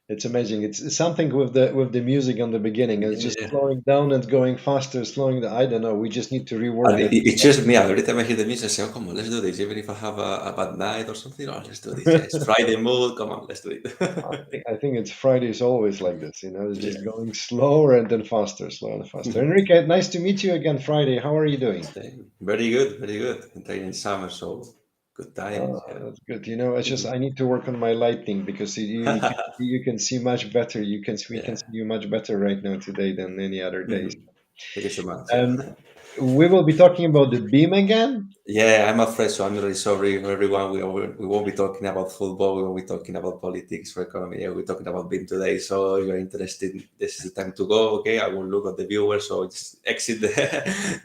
It's amazing. It's something with the music on the beginning. It's just Yeah. slowing down and going faster, slowing the. I don't know. We just need to rework And it. it's just me. Every time I hear the music, I say, "Oh, come on, let's do this." Even if I have a bad night or something, oh, let's do this. Yeah, it's Friday mood. Come on, let's do it. I think it's Fridays always like this. It's Yeah. just going slower and then faster, slower and faster. Enrique, nice to meet you again Friday. How are you doing? Same. Very good, very good. Entering summer, so good times. Yeah. That's good. It's just I need to work on my lighting because you can see much better. We can Yeah. see you much better right now today than any other days. Mhm. Thank you so much. Yeah. Um, we will be talking about the beam again. Yeah, I'm afraid so. I'm really sorry, everyone. We won't be talking about football. We won't be talking about politics or economy. Yeah, we're talking about BIM today. So if you're interested, this is the time to go. Okay, I will look at the viewers. So just exit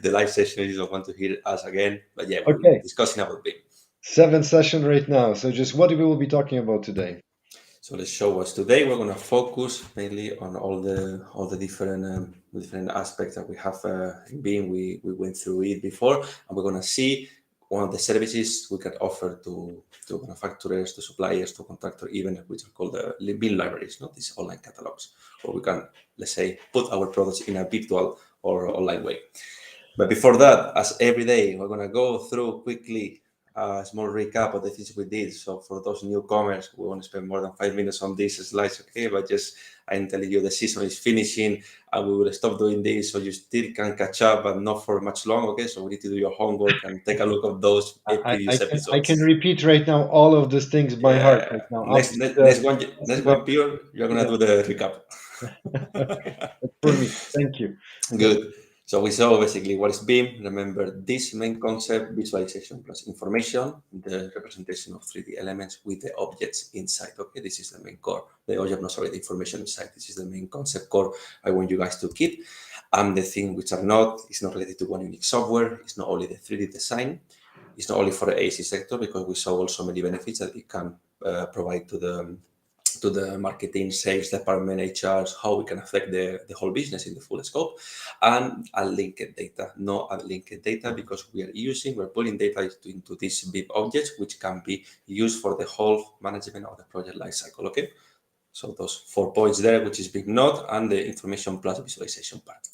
the live session if you don't want to hear us again. But yeah, we'll be Okay, discussing about BIM. seventh session right now. So just what we will be talking about today. So the show was today. We're going to focus mainly on all the different aspects that we have in BIM. We went through it before, and we're going to see one of the services we can offer to manufacturers, to suppliers, to contractors, even which are called the BIM libraries, not these online catalogs, where we can, let's say, put our products in a virtual or online way. But before that, as every day, we're going to go through quickly a small recap of the things we did. So for those newcomers, we won't spend more than 5 minutes on these slides, okay? But just I'm telling you the season is finishing and we will stop doing this so you still can catch up, but not for much long, okay? So we need to do your homework and take a look at those I previous can episodes. repeat right now all of these things by heart Yeah. right now up Next, to next, the next one, up to next the one, Pure, you're gonna yeah. do the recap. Okay, that's for me. Thank you. Good. So we saw basically what is BIM. Remember this main concept, visualization plus information, the representation of 3D elements with the objects inside. Okay, this is the main core. The object, no, sorry, the information inside. This is the main concept core I want you guys to keep. And the thing which are not, is not related to one unique software. It's not only the 3D design. It's not only for the AC sector because we saw also many benefits that it can provide to the marketing, sales department, HR, how we can affect the whole business in the full scope, and unlinked data. No unlinked data because we're pulling data into these BIP objects, which can be used for the whole management of the project lifecycle. Okay, so those 4 points there, which is big node, and the information plus visualization part.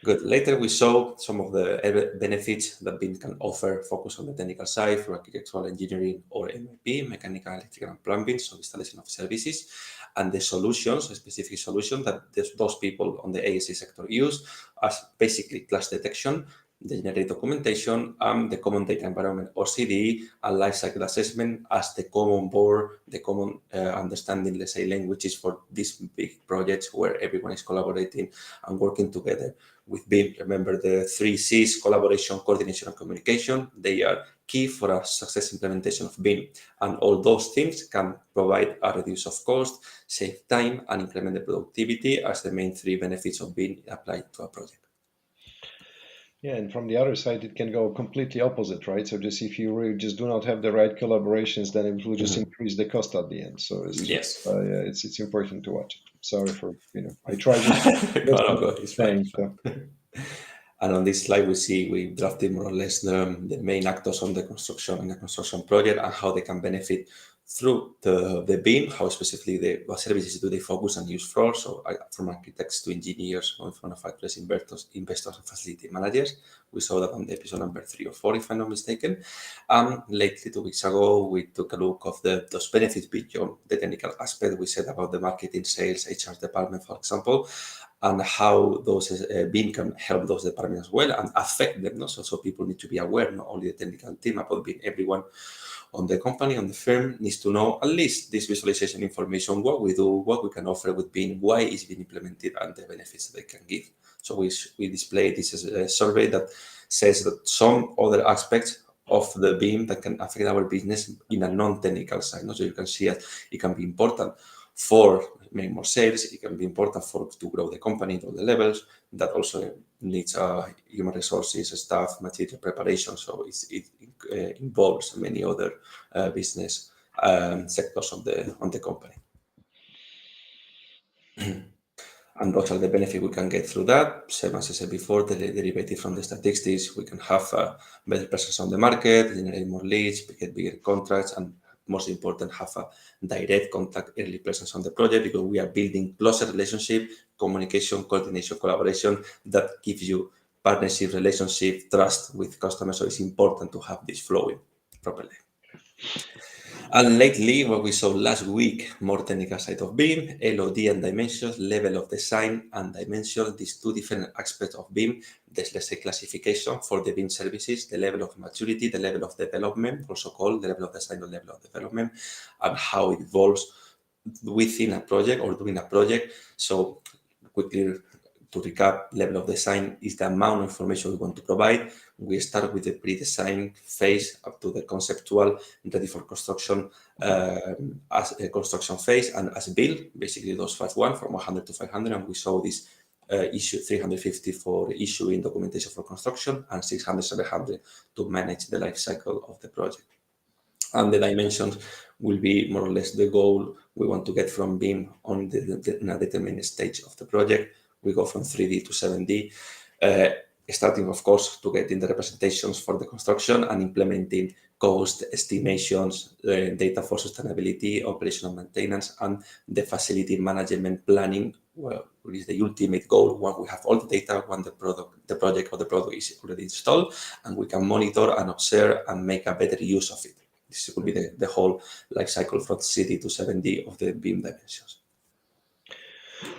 Good. Later, we saw some of the benefits that BIM can offer, focus on the technical side for architectural engineering or MEP, mechanical, electrical, and plumbing, so installation of services, and the solutions, a specific solution that those people on the ASA sector use as basically class detection, the generic documentation, and the common data environment or CDE, and lifecycle assessment as the common board, the common understanding, let's say, languages for these big projects where everyone is collaborating and working together with BIM. Remember the 3 C's: collaboration, coordination, and communication. They are key for a success implementation of BIM. And all those things can provide a reduce of cost, save time, and increment the productivity as the main 3 benefits of BIM applied to a project. Yeah, and from the other side, it can go completely opposite, right? So just if you really just do not have the right collaborations, then it will just Mhm. increase the cost at the end. So it's just Yes. yeah, it's important to watch it. Sorry for I try just to No, listen no, to go. what It's you're fine. saying. It's fine. And on this slide, we see we drafted more or less the main actors on the construction and the construction project and how they can benefit through the BIM, how specifically what services do they focus and use for. So from architects to engineers, from manufacturers, investors, and facility managers. We saw that on the episode number 3 or 4, if I'm not mistaken. Lately, 2 weeks ago, we took a look of those benefits beyond the technical aspect. We said about the marketing, sales, HR department, for example, and how those BIM can help those departments as well and affect them. No? So people need to be aware, not only the technical team, about BIM. Everyone on the company, on the firm, needs to know at least this visualization information, what we do, what we can offer with BIM, why it's been implemented, and the benefits that they can give. So we display this as a survey that says that some other aspects of the BIM that can affect our business in a non-technical side. No? So you can see it can be important for making more sales. It can be important to grow the company to all the levels. That also needs human resources, staff, material preparation. So it involves many other business sectors on the company. And those are the benefits we can get through that. Same as I said before, the derivative from the statistics, we can have better presence on the market, generate more leads, get bigger contracts, and most important, have a direct contact, early presence on the project, because we are building closer relationship, communication, coordination, collaboration that gives you partnership, relationship, trust with customers. So it's important to have this flowing properly. And lately, what we saw last week, more technical side of BIM, LOD and dimensions, level of design and dimension, these two different aspects of BIM. There's, let's say, classification for the BIM services, the level of maturity, the level of development, also called the level of design or level of development, and how it evolves within a project or during a project. So quickly, to recap, level of design is the amount of information we want to provide. We start with the pre-design phase up to the conceptual, ready for construction, as a construction phase, and as built, basically those first one from 100 to 500. And we saw this issue 350 for issuing documentation for construction and 600, 700 to manage the life cycle of the project. And the dimensions will be more or less the goal we want to get from BIM on in a determined stage of the project. We go from 3D to 7D, starting, of course, to getting the representations for the construction and implementing cost estimations, data for sustainability, operational maintenance, and the facility management planning, well, which is the ultimate goal when we have all the data, when the project or the product is already installed, and we can monitor and observe and make a better use of it. This will be the whole life cycle from 3D to 7D of the BIM dimensions.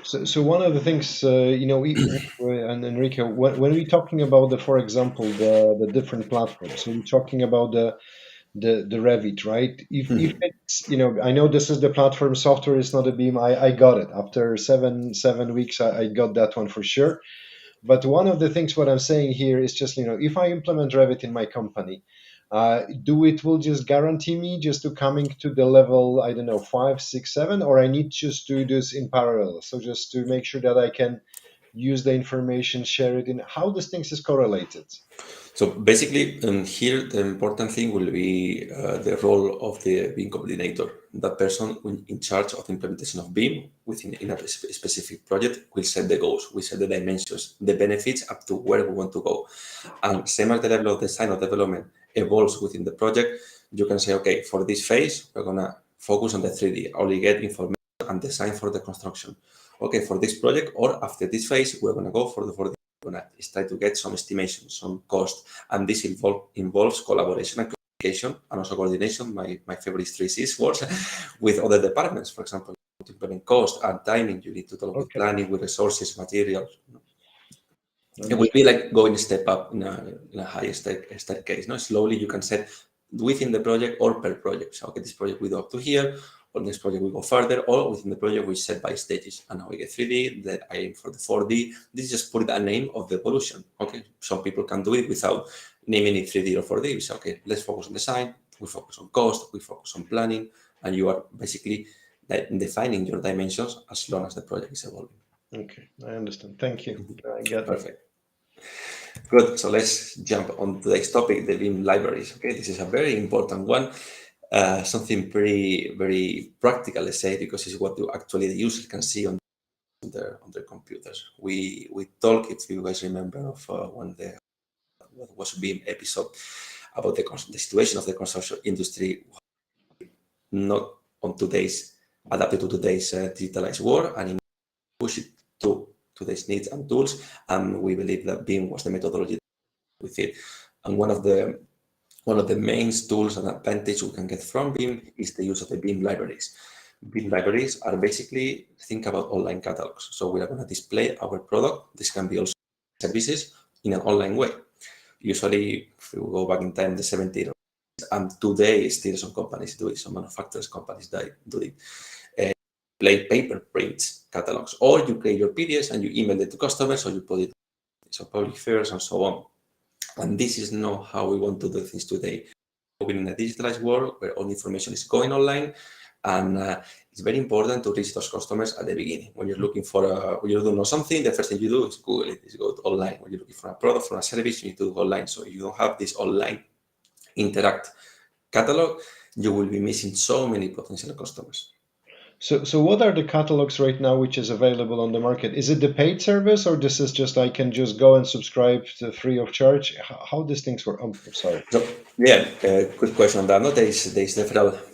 So one of the things, and Enrique, when we're talking about for example, the different platforms, so we're talking about the Revit, right? If it's, I know this is the platform, software is not a BIM. I got it after seven weeks. I got that one for sure. But one of the things what I'm saying here is just, if I implement Revit in my company, it will just guarantee me just to coming to the level, I don't know, 5, 6, 7, or I need just to do this in parallel. So just to make sure that I can use the information, share it in how this things is correlated. So basically, here the important thing will be the role of the BIM coordinator. That person in charge of the implementation of BIM within in a specific project will set the goals, we set the dimensions, the benefits up to where we want to go. And same as the level of design or development evolves within the project, you can say, okay, for this phase, we're gonna focus on the 3D, only get information and design for the construction. Okay, for this project or after this phase, we're gonna go for the 4D. Is try to get some estimation, some cost, and this involves collaboration and communication and also coordination. My favorite 3Cs words with other departments. For example, to implement cost and timing, you need to talk with planning, with resources, materials. It will be like going a step up in a higher staircase. No, slowly you can set within the project or per project. So, okay, this project we go up to here, or next project we go further, or within the project we set by stages. And now we get 3D, then I aim for the 4D. This is just put a name of the evolution. Okay, some people can do it without naming it 3D or 4D. We say, okay, let's focus on design, we focus on cost, we focus on planning, and you are basically defining your dimensions as long as the project is evolving. Okay, I understand. Thank you. I get Perfect. Good. So let's jump on today's topic, the BIM libraries. Okay, this is a very important one. Something very practical, let's say, because it's what actually the user can see on their computers. We talk, if you guys remember, of one the what was BIM episode about the situation of the construction industry, not on today's adapted to today's digitalized world, and push it to today's needs and tools. And we believe that BIM was the methodology with it. And one of the main tools and advantage we can get from BIM is the use of the BIM libraries. BIM libraries are basically, think about online catalogs. So we are going to display our product. This can be also services in an online way. Usually, if we go back in time, the 70s, and today still some companies do it, some manufacturers companies that do it. Play paper prints catalogs, or you create your PDFs and you email it to customers, or you put it in public fairs and so on. And this is not how we want to do things today. We're in a digitalized world where all information is going online, and it's very important to reach those customers at the beginning. When you're looking for when you don't know something, the first thing you do is Google it, is go to online. When you're looking for a product, for a service, you need to go online. So if you don't have this online interact catalog, you will be missing so many potential customers. So what are the catalogs right now which is available on the market? Is it the paid service, or this is just I can just go and subscribe to free of charge? How these things work? I'm sorry. So yeah, good question on that. No, there is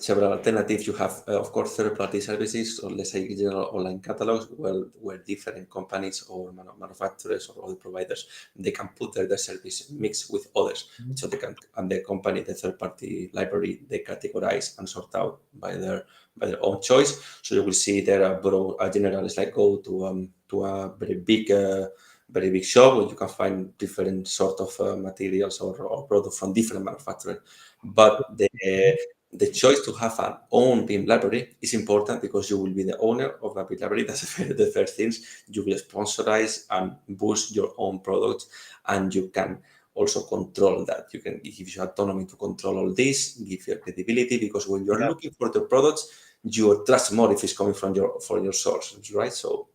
several alternatives. You have, of course, third-party services, or let's say general online catalogs, where different companies or manufacturers or other providers, they can put their service mix with others. So they can, and the company, the third-party library, they categorize and sort out by their own choice. So you will see there a general is like go to a very big shop where you can find different sort of materials or products from different manufacturers. But the choice to have an own BIM library is important because you will be the owner of that BIM library. That's the first things. You will sponsorize and boost your own products, and you can also control that. You can give you autonomy to control all this, give you credibility, because when you're Yeah. looking for the products, you trust more if it's coming from your source, right? So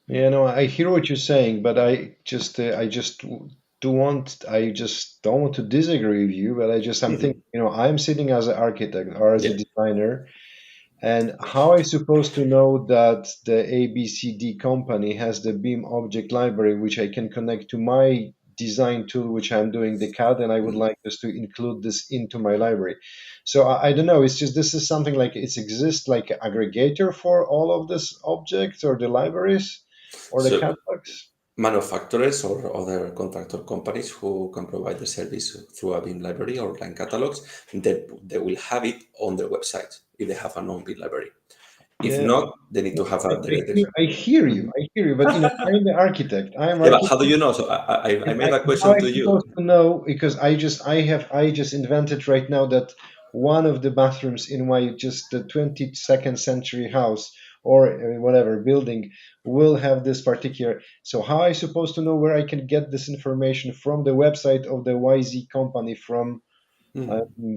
Yeah, no, I hear what you're saying, but I just don't want to disagree with you, but I'm mhm, thinking, I'm sitting as an architect or as a yeah. designer, and how I supposed to know that the ABCD company has the BIM object library, which I can connect to my design tool, which I'm doing the CAD, and I would Mhm. like just to include this into my library. So I don't know. It's just this is something like it exists like an aggregator for all of these objects or the libraries or the So catalogs. manufacturers or other contractor companies who can provide the service through a BIM library or line catalogs, they will have it on their website if they have a non BIM library. If Yeah, not, they need to have I, a I direct. hear, I hear you. Mhm. I hear you. But I'm the architect. I'm Yeah, but how architect. do you know? So I And made a how question I to you. supposed to know because I just invented right now that one of the bathrooms in my just the 22nd century house or whatever building will have this particular. So how I supposed to know where I can get this information from the website of the YZ company from Hmm.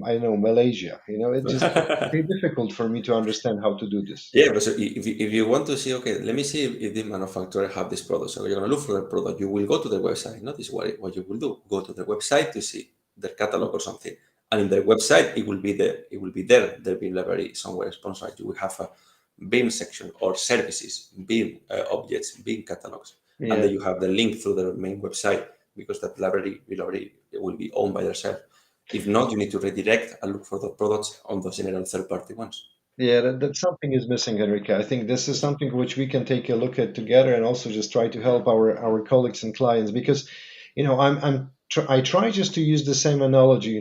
I don't know Malaysia? It's very difficult for me to understand how to do this. Yeah, but so if you want to see, okay, let me see if the manufacturer have this product. So you're gonna look for the product. You will go to their website. Notice what you will do. Go to their website to see their catalog or something. And in their website, it will be there. Their BIM library somewhere sponsored. You will have a BIM section or services, BIM objects, BIM catalogs, and Yeah. then you have the link through their main website because that library will be owned by themselves. If not, you need to redirect and look for the products on those general third-party ones. Yeah, that something is missing, Enrique. I think this is something which we can take a look at together and also just try to help our colleagues and clients because, I try just to use the same analogy.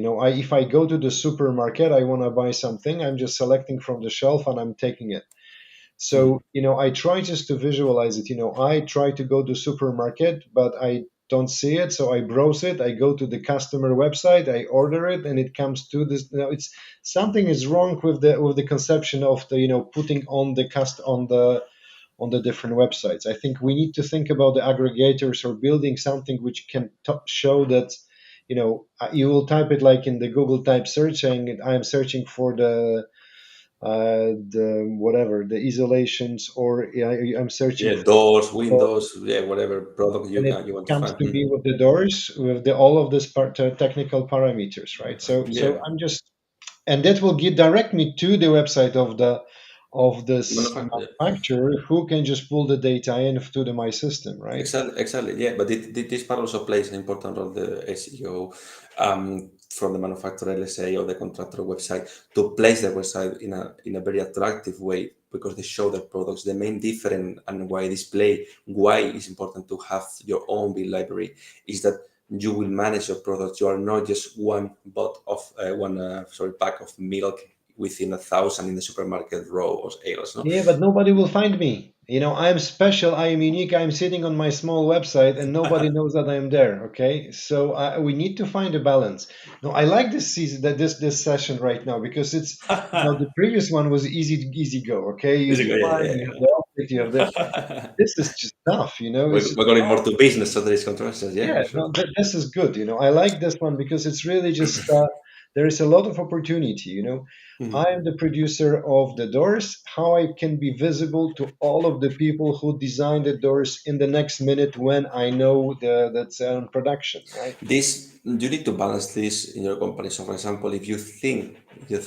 If I go to the supermarket, I want to buy something, I'm just selecting from the shelf and I'm taking it. Hmm. So, I try just to visualize it. I try to go to supermarket, but I don't see it. So I browse it. I go to the customer website, I order it, and it comes to this. It's something is wrong with the conception of the, putting on the on the different websites. I think we need to think about the aggregators or building something which can show that, you will type it like in the Google type search saying I am searching for the whatever the isolations or I'm searching Yeah, for doors, windows, yeah, whatever product you and it can you want to comes find. to Mhm. be with the doors with all of this technical parameters, right? So Yeah, I'm just and that will direct me to the website of this manufacturer. manufacturer who can just pull the data in to my system, right? Exactly. Yeah, but this part also plays an important role. The SEO from the manufacturer, let's say, or the contractor website to place their website in a very attractive way because they show their products. The main difference and why it's important to have your own bill library is that you will manage your products. You are not just one pack of milk within 1,000 in the supermarket row or aisles. No, Yeah, but nobody will find me. I'm special. I am unique. I'm sitting on my small website, and nobody knows that I'm there. Okay, so we need to find a balance. No, I like this season, that this session right now because it's the previous one was easy go. Okay, you is it? Yeah, define, you have the object, you have the. yeah. This is just tough. We're, It's just we're going more to business, so there is controversies. Yeah, yeah, for sure. no, this is good. I like this one because it's really just there is a lot of opportunity. I Mhm. am the producer of the doors. How I can be visible to all of the people who design the doors in the next minute when I know that's on production, right? This you need to balance this in your company. So, for example, if you think your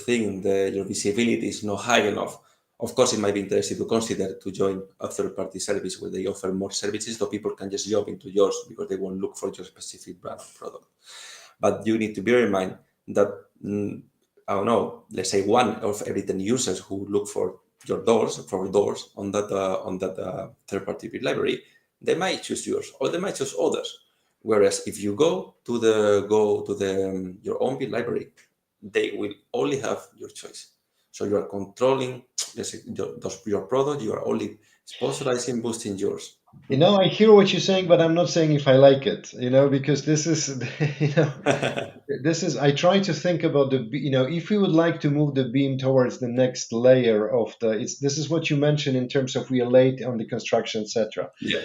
visibility is not high enough, Of course, it might be interesting to consider to join a third-party service where they offer more services, so people can just jump into yours because they won't look for your specific brand of product. But you need to bear in mind that I don't know, let's say one of every 10 users who look for your doors on that third-party bid library, they might choose yours or they might choose others. Whereas if you go to the your own bid library, they will only have your choice. So you are controlling, let's say, your product. You are only sponsorizing, boosting yours. I hear what you're saying, but I'm not saying if I like it, because this is, this is, I try to think about if we would like to move the beam towards the next layer of this is what you mentioned in terms of we are late on the construction, etc. Yeah.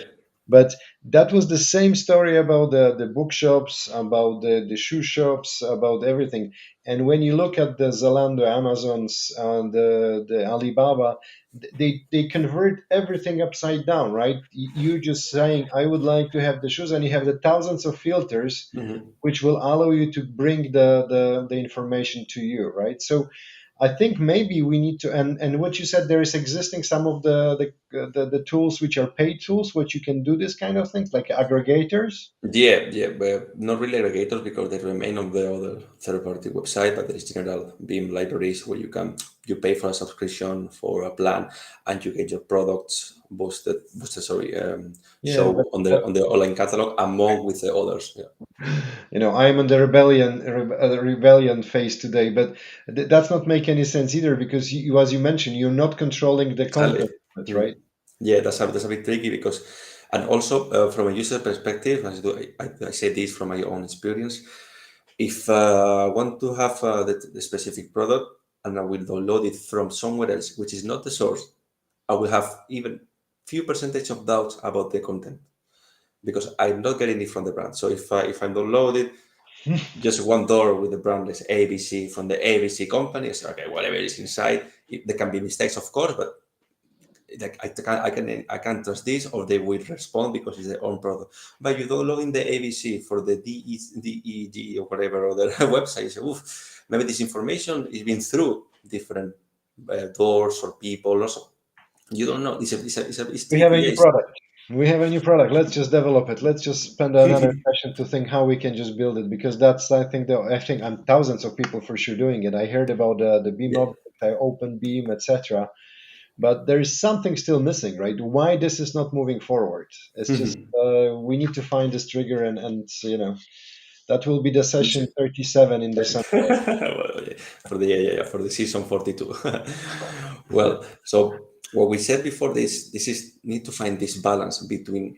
But that was the same story about the bookshops, about the shoe shops, about everything. And when you look at the Zalando, Amazons, the Alibaba, they convert everything upside down, right? You just saying, I would like to have the shoes, and you have the thousands of filters Mhm. which will allow you to bring the information to you, right? So I think maybe we need to, and what you said, there is existing some of the tools which are paid tools, which you can do this kind of things like aggregators. Yeah, yeah, but not really aggregators because they remain on the other third-party website, but there is general BIM libraries where you pay for a subscription for a plan and you get your products boosted, sorry, Yeah, show on the online catalog among with the others. Yeah, I'm in the rebellion phase today, but that's not make any sense either because as you mentioned, you're not controlling the exactly. content of it, Mm. right? Yeah, that's a bit tricky because, and also from a user perspective, I say this from my own experience. If I want to have the specific product and I will download it from somewhere else, which is not the source, I will have even few percentage of doubts about the content because I'm not getting it from the brand. So if I'm downloaded just one door with the brand is ABC from the ABC company, I say, okay, whatever is inside, there can be mistakes, of course, but like I can trust this or they will respond because it's their own product. But you download in the ABC for the DEG or whatever other website, you say, oof, maybe this information is been through different doors or people also. You don't know. It's We have tricky. a Yeah, new product. We have a new product. Let's just develop it. Let's just spend another session to think how we can just build it because that's I think I'm thousands of people for sure doing it. I heard about the beam yeah. object, open beam, etc. But there is something still missing, right? Why this is not moving forward? It's just we need to find this trigger, and that will be the session 37 in December. Well, yeah, for the season 42. Well, so what we said before this is need to find this balance between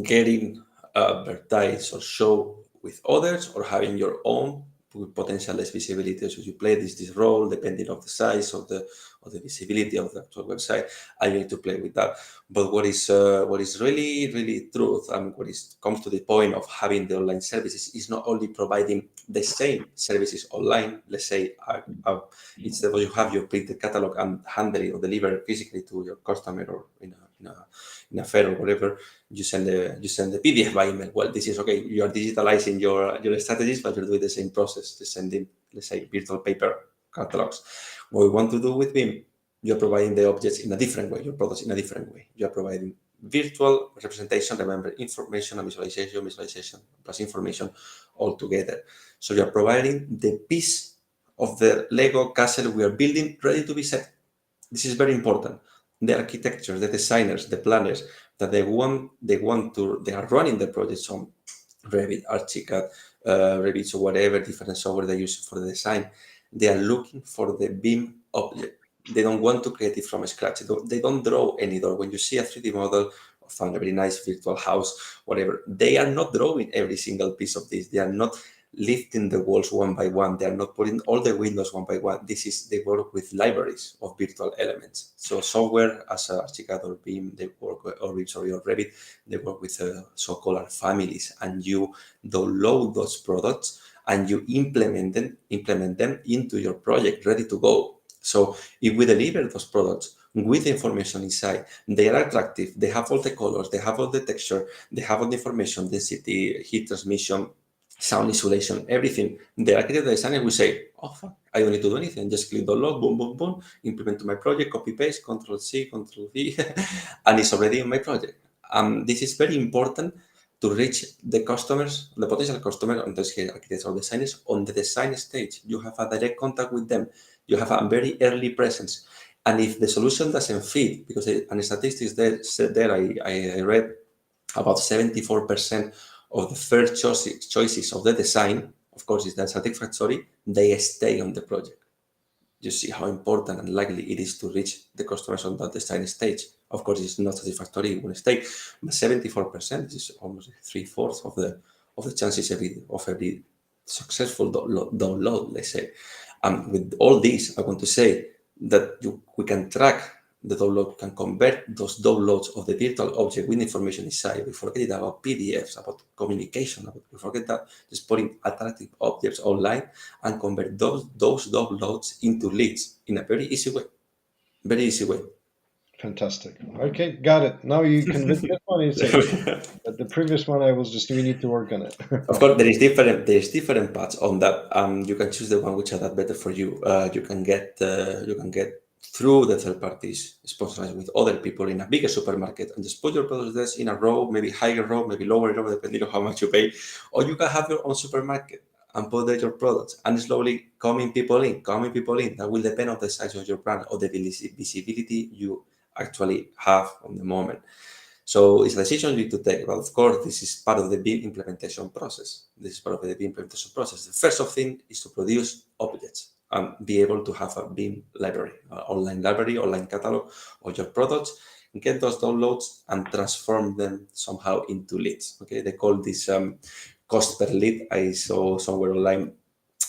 getting advertised or show with others or having your own with potential less visibility. So you play this role depending on the size of the visibility of the actual website, and you need to play with that. But what is really really truth and what is comes to the point of having the online services is not only providing the same services online. Let's say instead of you have your printed catalog and handle it or deliver it physically to your customer or in a fair or whatever, you send the PDF by email. Well, this is okay. You are digitalizing your strategies, but you're doing the same process, just sending, let's say, virtual paper catalogs. What we want to do with BIM, you're providing the objects in a different way, your products in a different way. You are providing virtual representation, remember, information and visualization plus information all together. So you are providing the piece of the Lego castle we are building ready to be set. This is very important. The architecture, the designers, the planners that they are running the projects on Revit, Archicad, Revit, or whatever different software they use for the design. They are looking for the BIM object. They don't want to create it from scratch. They don't draw any door. When you see a 3D model of a very nice virtual house, whatever, they are not drawing every single piece of this. They are not lifting the walls one by one. They are not putting all the windows one by one. They work with libraries of virtual elements. So software as Archicad or BIM, they work or Revit, they work with so-called families, and you download those products and you implement them into your project ready to go. So if we deliver those products with the information inside, they are attractive, they have all the colors, they have all the texture, they have all the information, density, heat transmission, sound isolation, everything. The architect, the designer will say, oh, fuck, I don't need to do anything. Just click download, boom, boom, boom, implement to my project, copy paste, control C, control V, and it's already in my project. This is very important to reach the customers, the potential customer, on this case, architects or designers, on the design stage. You have a direct contact with them. You have a very early presence. And if the solution doesn't fit, because and statistics there I read about 74% of the first choices of the design, of course, is that satisfactory, they stay on the project. You see how important and likely it is to reach the customers on that design stage. Of course, it's not satisfactory, it won't stay, but 74% is almost three-fourths of the chances of every successful download, let's say. And with all this, I want to say that we can track the download, can convert those downloads of the virtual object with information inside. We forget about PDFs, about communication, we forget that, just putting attractive objects online and convert those downloads into leads in a very easy way. Very easy way. Fantastic. Okay, got it. Now you convinced this one. It's okay. But the previous one, I was just, we need to work on it. Of course, there is different paths on that. You can choose the one which are that better for you. You can get through the third parties sponsored with other people in a bigger supermarket and just put your products there in a row, maybe higher row, maybe lower row, depending on how much you pay. Or you can have your own supermarket and put there your products and slowly coming people in. That will depend on the size of your brand or the visibility you actually have on the moment. So it's a decision you need to take. But of course, this is part of the BIM implementation process. The first of thing is to produce objects and be able to have a BIM library, online catalog of your products, and get those downloads and transform them somehow into leads. Okay, they call this cost per lead. I saw somewhere online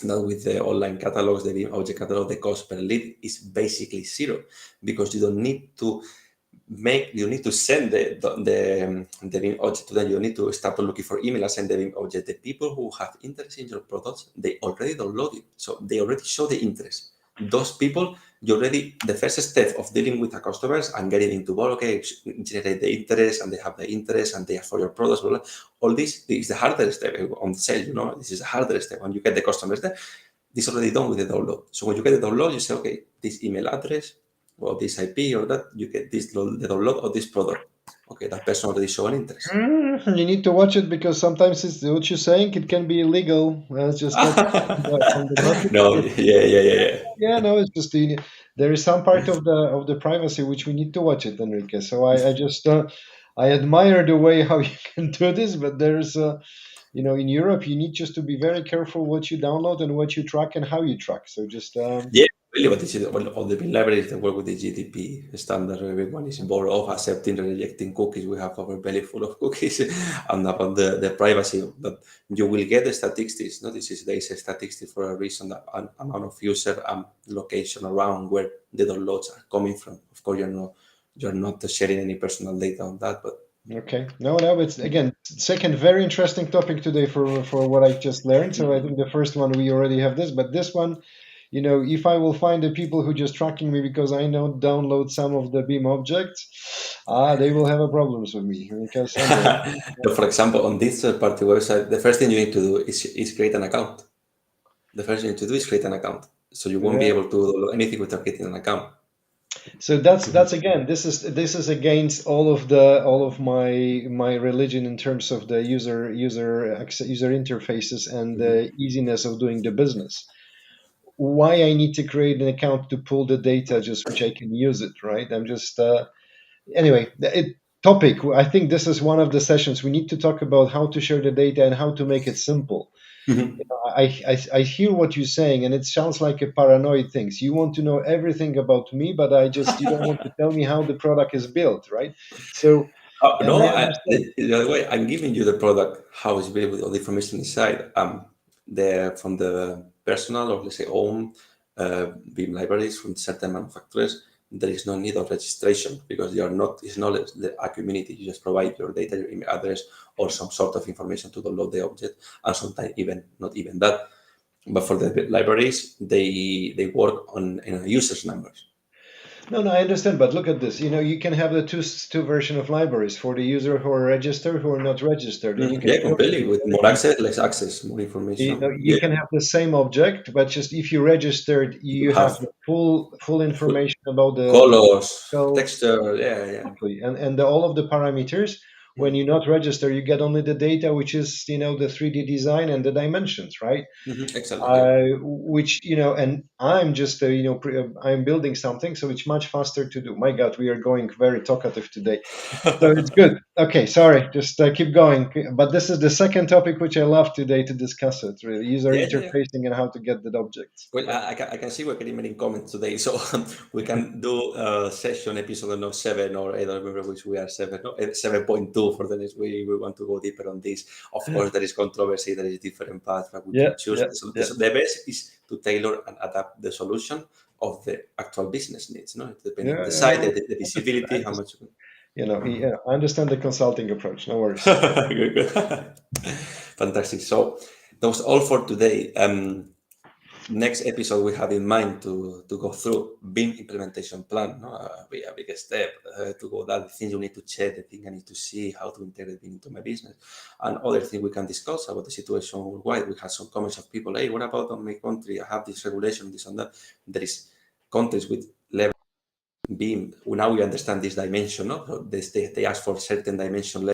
that with the online catalogs, the BIM object catalog, the cost per lead is basically zero, because you don't need to send the BIM object to them. You need to start looking for email and send the BIM object. The people who have interest in your products, they already download it, so they already show the interest. Those people, the first step of dealing with the customers and getting into generate the interest, and they have the interest and they ask for your products. Blah, blah. All this is the harder step on sale. This is the harder step. When you get the customers there, this is already done with the download. So when you get the download, you say, okay, this email address or this IP or that, you get the download of this product. Okay, that person already show an interest. You need to watch it, because sometimes it's what you're saying. It can be illegal. It's just not on the market. No, yeah. Yeah, no, it's just there is some part of the privacy which we need to watch it, Enrique. So I just I admire the way how you can do this, but there's in Europe you need just to be very careful what you download and what you track and how you track. So just Yeah, really, but this is all the BIM libraries that work with the GDP standard. Everyone is more of accepting and rejecting cookies. We have our belly full of cookies, and about the privacy. But you will get the statistics. No, there is a statistics for a reason. That amount of user location around where the downloads are coming from. Of course, you're not sharing any personal data on that, but okay. No, it's again second very interesting topic today for what I just learned. So I think the first one we already have this, but this one, if I will find the people who just tracking me because I know download some of the BIM objects, they will have a problems with me, because anyway. so for example, on this third-party website, the first thing you need to do is create an account. The first thing you need to do is create an account. So you won't be Yeah. able to download anything without getting an account. So that's again, this is against all of my religion in terms of the user interfaces and the easiness of doing the business. Why I need to create an account to pull the data just which I can use it, right? I'm just anyway, topic. I think this is one of the sessions we need to talk about how to share the data and how to make it simple. Mhm. I hear what you're saying, and it sounds like a paranoid thing. So you want to know everything about me, but you don't want to tell me how the product is built, right? So, and I No, understand. the other way, I'm giving you the product, how it's built with all the information inside. From the personal or let's say own BIM libraries from certain manufacturers, there is no need of registration because it's not a community. You just provide your data, your email address, or some sort of information to download the object, and sometimes not even that. But for the libraries, they work on users numbers. No, no, I understand, but look at this. You can have the two version of libraries for the user who are registered, who are not registered, and you can Yeah, show completely. them With more everything. access, less access, more information. You Yeah, can have the same object, but just if you registered, you you have have the full full information about the colors, code. texture. Yeah, yeah. Exactly. And all of the parameters, when Mm. you not register, you get only the data, which is, the 3D design and the dimensions, right? Exactly. Yeah. Which, and I'm just, I'm building something, so it's much faster to do. My God, we are going very talkative today. So it's good. Okay, sorry, just keep going. But this is the second topic which I love today to discuss it, really, user Yeah, yeah, yeah. interfacing and how to get the objects. Well, I can see we're getting many comments today, so we can do a session episode no 7 or I don't remember which we are 7, no, 7.2 for the next week. We want to go deeper on this. Of course, there is controversy, there is different paths that we Yeah, can choose. yeah, So yeah. the best is to tailor and adapt the solution of the actual business needs, no? Depending on Yeah, the yeah, site, no, the visibility, how much. yeah, I understand the consulting approach. No worries. Good, good. Fantastic. So that was all for today. Next episode we have in mind to go through BIM implementation plan. No, be a big step to go that the things you need to check, the thing I need to see how to integrate BIM into my business, and other things we can discuss about the situation worldwide. We have some comments of people, hey, what about on my country? I have this regulation, this and that. There is countries with level BIM. Now we understand this dimension. No, so they ask for certain dimension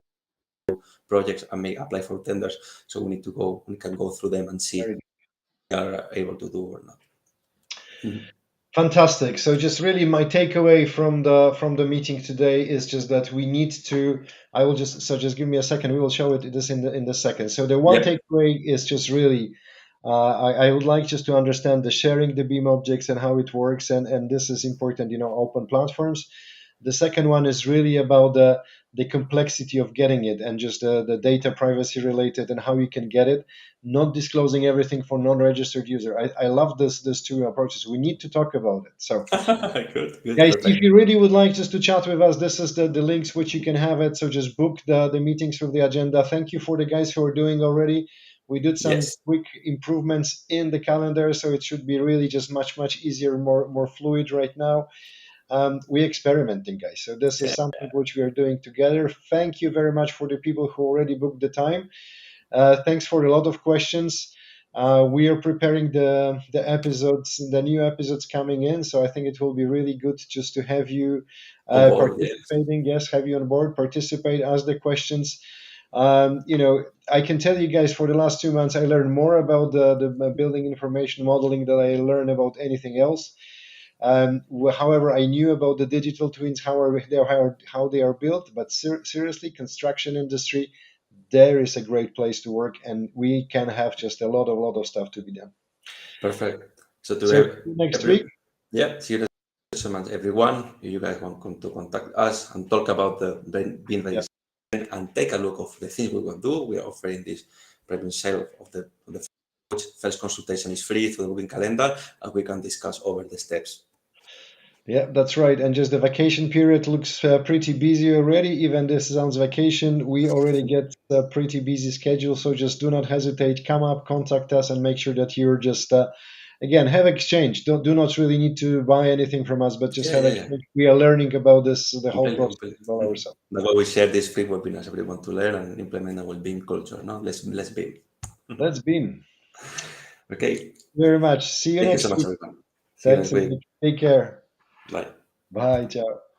projects and may apply for tenders. So we need to go. We can go through them and see Very if we are able to do or not. Mhm. fantastic. So just really my takeaway from the meeting today is just that we need to. I will just give me a second. We will show it this in the second. So the one Yep. takeaway is just really. I would like just to understand the sharing the beam objects and how it works, and this is important. Open platforms. The second one is really about the complexity of getting it and just the data privacy related and how you can get it, not disclosing everything for non-registered user. I love this two approaches. We need to talk about it. So Good, good, guys, if perfect. you really would like just to chat with us, this is the links which you can have it. So just book the meetings with the agenda. Thank you for the guys who are doing already. We did some Yes. quick improvements in the calendar, so it should be really just much easier, more fluid right now. We're experimenting, guys. So this is Yeah. something which we are doing together. Thank you very much for the people who already booked the time. Thanks for a lot of questions. We are preparing the episodes, the new episodes coming in. So I think it will be really good just to have you On board. Yes. participating. Yes, have you on board, participate, ask the questions. I can tell you guys for the last 2 months, I learned more about the building information modeling than I learned about anything else. However, I knew about the digital twins, how they are built, but seriously, construction industry, there is a great place to work, and we can have just a lot of stuff to be done. Perfect. So to So see you next week. yeah, see you next so much, everyone. If you guys want to contact us and talk about the being Yeah, registered and take a look of the things we will do, we are offering this premium sale of the first consultation is free through the moving calendar, and we can discuss over the steps. yeah, that's right. And just the vacation period looks pretty busy already. Even this sounds vacation, we already get a pretty busy schedule. So just do not hesitate. Come up, contact us, and make sure that you're just again have exchange. Do not really need to buy anything from us, but just Yeah, have yeah, yeah. exchange. We are learning about this the whole Completely, process completely. as well ourselves. That's why we share these free webinars. Everyone to learn and implement our beam culture. No, let's beam. That's been Okay. very much. See you Thank you so next much, week. everyone. See you Thanks next a week. lot. Take care. Bye. Bye. Ciao.